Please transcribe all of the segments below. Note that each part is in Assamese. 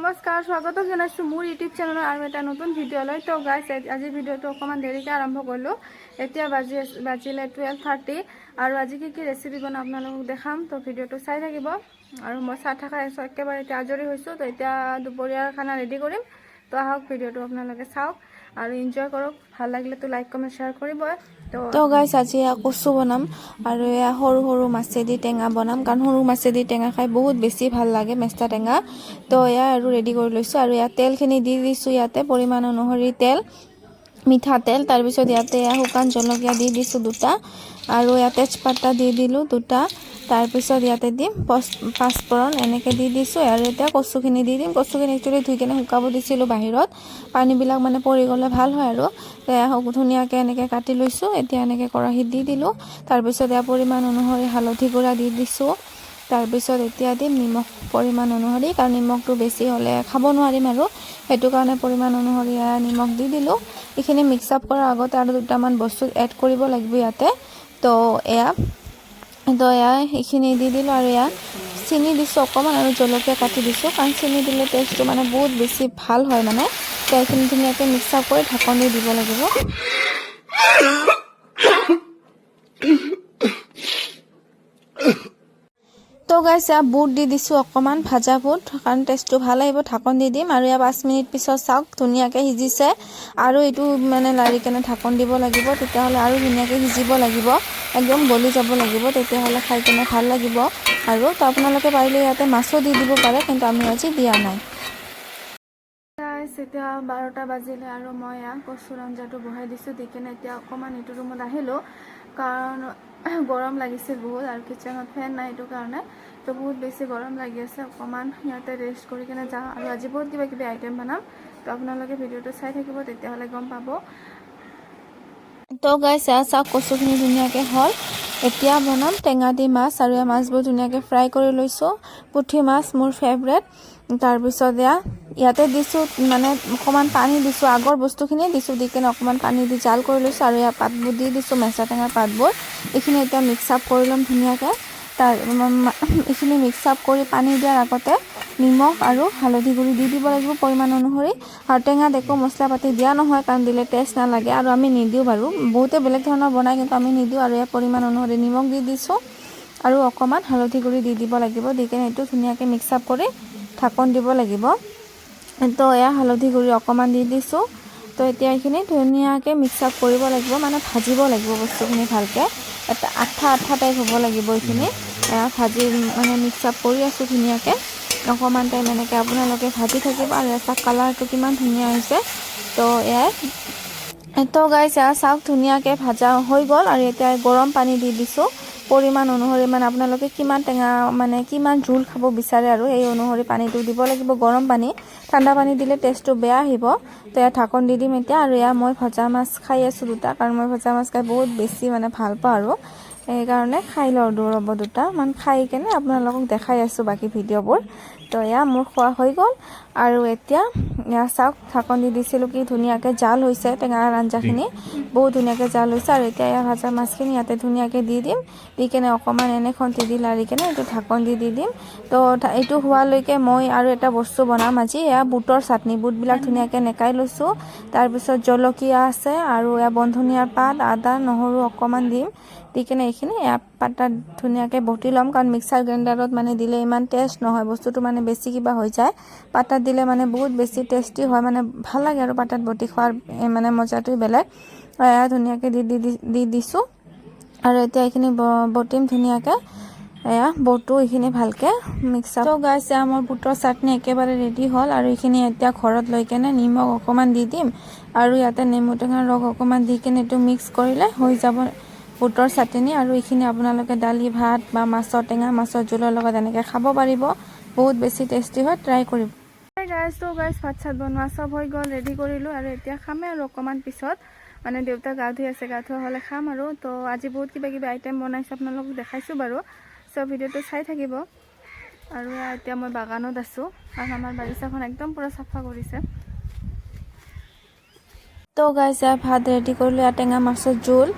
নমস্কাৰ স্বাগত জনাইছো মোৰ ইউটিউব চেনেলৰ আৰু এটা নতুন ভিডিঅ' লৈ। তো গাইছ আজি ভিডিঅ'টো অকমান দেৰিকৈ আৰম্ভ কৰিলোঁ। এতিয়া বাজিলে 12:30 আৰু আজি কি ৰেচিপি বনাম আপোনালোকক দেখাম। তো ভিডিঅ'টো চাই থাকিব। আৰু মই চাহ খাই আছোঁ, একেবাৰে এতিয়া আজৰি হৈছোঁ। তো এতিয়া দুপৰীয়াৰ খানা ৰেডি কৰিম। তো আহক ভিডিঅ'টো আপোনালোকে চাওক আৰু এনজয় কৰক। ভাল লাগিলেতো লাইক কমেণ্ট শ্বেয়াৰ কৰিব। তো গাইছ আজি কচু বনাম আৰু এয়া সৰু সৰু মাছেদি টেঙা বনাম, কাৰণ সৰু মাছেদি টেঙা খাই বহুত বেছি ভাল লাগে, মেষ্টা টেঙা। তো এয়া আৰু ৰেডি কৰি লৈছোঁ আৰু ইয়াত তেলখিনি দি দিছোঁ। ইয়াতে পৰিমাণ অনুসৰি তেল, মিঠাতেল, তাৰপিছত ইয়াতে শুকান জলকীয়া দি দিছোঁ 2টা আৰু ইয়াত তেজপাতা দি দিলোঁ 2টা। তাৰপিছত ইয়াতে দিম পাঁচফোৰণ, এনেকৈ দি দিছোঁ। আৰু এতিয়া কচুখিনি দি দিম। কচুখিনি একচুৱেলি ধুই কেনে শুকাব দিছিলোঁ বাহিৰত, পানীবিলাক মানে পৰি গ'লে ভাল হয় আৰু। ধুনীয়াকৈ এনেকৈ কাটি লৈছোঁ। এতিয়া এনেকৈ কেৰাহীত দি দিলোঁ। তাৰপিছত ইয়াৰ পৰিমাণ অনুসৰি হালধি গুড়া দি দিছোঁ। তাৰপিছত এতিয়া দিম নিমখ পৰিমাণ অনুসৰি, কাৰণ নিমখটো বেছি হ'লে খাব নোৱাৰিম আৰু সেইটো কাৰণে পৰিমাণ অনুসৰি নিমখ দি দিলোঁ। এইখিনি মিক্স আপ কৰাৰ আগতে আৰু 2টামান বস্তু এড কৰিব লাগিব ইয়াতে। তো এয়া এইখিনি দি দিলোঁ আৰু এয়া চেনি দিছোঁ অকণমান আৰু জলকীয়া কাটি দিছোঁ, কাৰণ চেনি দিলে টেষ্টটো মানে বহুত বেছি ভাল হয় মানে। তো এইখিনি ধুনীয়াকৈ মিক্স আপ কৰি ঢাকন দি দিব লাগিব। তো গাইছ বুট দি দিছোঁ অকণমান, ভাজা বুট, কাৰণ টেষ্টটো ভাল আহিব। ঢাকন দি দিম আৰু 5 মিনিট পিছত চাওক ধুনীয়াকৈ সিজিছে। আৰু এইটো মানে লাৰি কেনে ঢাকন দিব লাগিব, তেতিয়াহ'লে আৰু ধুনীয়াকৈ সিজিব লাগিব, একদম গলি যাব লাগিব, তেতিয়াহ'লে খাই কেনে ভাল লাগিব। আৰু তো আপোনালোকে পাৰিলে ইয়াতে মাছো দি দিব পাৰে, কিন্তু আমি আজি দিয়া নাই। এতিয়া 12টা বাজিলে আৰু মই কচুৰ আঞ্জাটো বহাই দিছোঁ। দি কেনে এতিয়া অকণমান এইটো ৰুমত আহিলোঁ, কাৰণ গৰম লাগিছিল বহুত আৰু কিচেনত ফেন নাই, এইটো কাৰণে। তো বহুত বেছি গৰম লাগি আছে। অকণমান ইয়াতে ৰেষ্ট কৰি কেনে যাওঁ আৰু আজি বহুত কিবা আইটেম বনাম। তো আপোনালোকে ভিডিঅ'টো চাই থাকিব, তেতিয়াহ'লে গম পাব। তো গাইছ চাওক কচুখিনি ধুনীয়াকৈ হ'ল। এতিয়া বনাম টেঙা দি মাছ, আৰু মাছবোৰ ধুনীয়াকৈ ফ্ৰাই কৰি লৈছোঁ। পুঠি মাছ মোৰ ফেভৰেট। তাৰপিছত ইয়াতে দিছোঁ মানে অকণমান পানী দিছোঁ, আগৰ বস্তুখিনি দিছোঁ, দি কেনে অকণমান পানী দি জাল কৰি লৈছোঁ। আৰু ইয়াত পাতবোৰ দি দিছোঁ, মেচা টেঙাৰ পাতবোৰ। এইখিনি এতিয়া মিক্স আপ কৰি ল'ম ধুনীয়াকৈ। এইখিনি মিক্স আপ কৰি পানী দিয়াৰ আগতে নিমখ আৰু হালধি গুড়ি দি দিব লাগিব পৰিমাণ অনুসৰি। আৰু টেঙাত একো মছলা পাতি দিয়া নহয়, কাৰণ দিলে টেষ্ট নালাগে, আৰু আমি নিদিওঁ বাৰু। বহুতে বেলেগ ধৰণৰ বনায়, কিন্তু আমি নিদিওঁ। আৰু ইয়াৰ পৰিমাণ অনুসৰি নিমখ দি দিছোঁ আৰু অকণমান হালধি গুড়ি দি দিব লাগিব। দি কেনে এইটো ধুনীয়াকৈ মিক্স আপ কৰি ঢাকন দিব লাগিব। তো হালধি গুড়ি অকণমান দি দিছোঁ। তো এতিয়া এইখিনি ধুনীয়াকৈ মিক্স আপ কৰিব লাগিব, মানে ভাজিব লাগিব বস্তুখিনি ভালকৈ। এটা আঠা টাইপ হ'ব লাগিব এইখিনি। ভাজি মানে মিক্স আপ কৰি আছোঁ ধুনীয়াকৈ। অকণমান টাইম এনেকৈ আপোনালোকে ভাজি থাকিব। আৰু এটা কালাৰটো কিমান ধুনীয়া হৈছে। তো তো গাইছ চাওক ধুনীয়াকৈ ভাজা হৈ গ'ল। আৰু এতিয়া গৰম পানী দি দিছোঁ পৰিমাণ অনুসৰি, মানে আপোনালোকে কিমান টেঙা মানে কিমান জোল খাব বিচাৰে আৰু এই অনুসৰি পানীটো দিব লাগিব, গৰম পানী। ঠাণ্ডা পানী দিলে টেষ্টটো বেয়া আহিব। তো ঢাকন দি দিম এতিয়া। আৰু মই ভজা মাছ খাই আছোঁ 2টা, কাৰণ মই ভজা মাছ খাই বহুত বেছি মানে ভাল পাওঁ, আৰু সেইকাৰণে খাই লওঁ ৰ'ব 2টা মান খাই কেনে আপোনালোকক দেখাই আছোঁ বাকী ভিডিঅ'বোৰ। তো মোৰ খোৱা হৈ গ'ল। আৰু এতিয়া চাওক ঢাকন দি দিছিলোঁ, কি ধুনীয়াকৈ জাল হৈছে টেঙাৰ আঞ্জাখিনি, বহুত ধুনীয়াকৈ জাল হৈছে। আৰু এতিয়া ভাজা মাছখিনি ইয়াতে ধুনীয়াকৈ দি দিম। দি কেনে অকণমান এনে খন্তি দি লাৰি কেনে এইটো ঢাকন দি দিম। তো এইটো হোৱালৈকে মই আৰু এটা বস্তু বনাম আজি, বুটৰ চাটনি। বুটবিলাক ধুনীয়াকৈ নেকাই লৈছোঁ। তাৰপিছত জলকীয়া আছে, আৰু বন ধনিয়াৰ পাত, আদা নহৰু অকণমান দিম। দি কেনে এইখিনি পাতাত ধুনীয়াকৈ বটি ল'ম, কাৰণ মিক্সাৰ গ্ৰাইণ্ডাৰত মানে দিলে ইমান টেষ্ট নহয়, বস্তুটো মানে বেছি কিবা হৈ যায়। পাতাত দিলে মানে বহুত বেছি টেষ্টি হয়, মানে ভাল লাগে আৰু পাতাত বটি খোৱাৰ মানে মজাটোৱে বেলেগ। ধুনীয়াকৈ দি দিছোঁ। আৰু এতিয়া এইখিনি বটিম ধুনীয়াকৈ। বটো এইখিনি ভালকৈ মিক্স আপ। তো গাইছ মোৰ বুটৰ চাটনি একেবাৰে ৰেডি হ'ল। আৰু এইখিনি এতিয়া ঘৰত লৈ কেনে নিমখ অকণমান দি দিম, আৰু ইয়াতে নেমু টেঙাৰ ৰস অকণমান দি কেনে এইটো মিক্স কৰিলে হৈ যাব বুটৰ চাটনি। আৰু এইখিনি আপোনালোকে দালি ভাত বা মাছৰ টেঙা মাছৰ জোলৰ লগত এনেকৈ খাব পাৰিব, বহুত বেছি টেষ্টি হয়, ট্ৰাই কৰিব। তো গাইছ ভাত চাত বনোৱা চব হৈ গ'ল, ৰেডি কৰিলোঁ। আৰু এতিয়া খামেই আৰু অকণমান পিছত, মানে দেউতা গা ধুই আছে, গা ধোৱা হ'লে খাম আৰু। তো আজি বহুত কিবা আইটেম বনাইছোঁ, আপোনালোকক দেখাইছোঁ বাৰু। চব ভিডিঅ'টো চাই থাকিব। আৰু এতিয়া মই বাগানত আছোঁ, কাৰণ আমাৰ বাগিচাখন একদম পূৰা চাফা কৰিছে। তো গাইছ ভাত ৰেডি কৰিলোঁ। টেঙা মাছৰ জোল,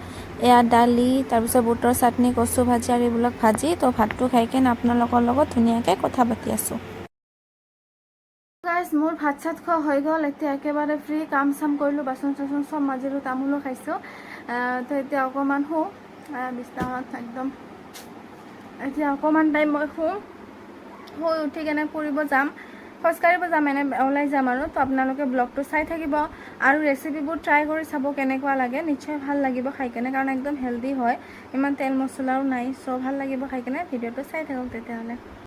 দালি, তাৰপিছত বুটৰ চাটনি, কচু ভাজি আৰু এইবিলাক ভাজি। তো ভাতটো খাই কেনে আপোনালোকৰ লগত ধুনীয়াকৈ কথা পাতি আছোঁ। গাইজ মোৰ ভাত চাত খোৱা হৈ গ'ল এতিয়া একেবাৰে ফ্ৰী কাম চাম কৰিলোঁ বাচন চাচন চব মাজিলোঁ তামোলো খাইছোঁ তো এতিয়া অকণমান শুওঁ বিছনাখনত একদম এতিয়া অকণমান টাইম মই শুই উঠি কেনে ফুৰিব যাম খোজকাঢ়িব যাম এনে ওলাই যাম আৰু তো আপোনালোকে ব্লগটো চাই থাকিব আৰু ৰেচিপিবোৰ ট্ৰাই কৰি চাব কেনেকুৱা লাগে নিশ্চয় ভাল লাগিব খাই কেনে কাৰণ একদম হেল্ডি হয় ইমান তেল মছলাও নাই চ' ভাল লাগিব খাই কেনে ভিডিঅ'টো চাই থাকক তেতিয়াহ'লে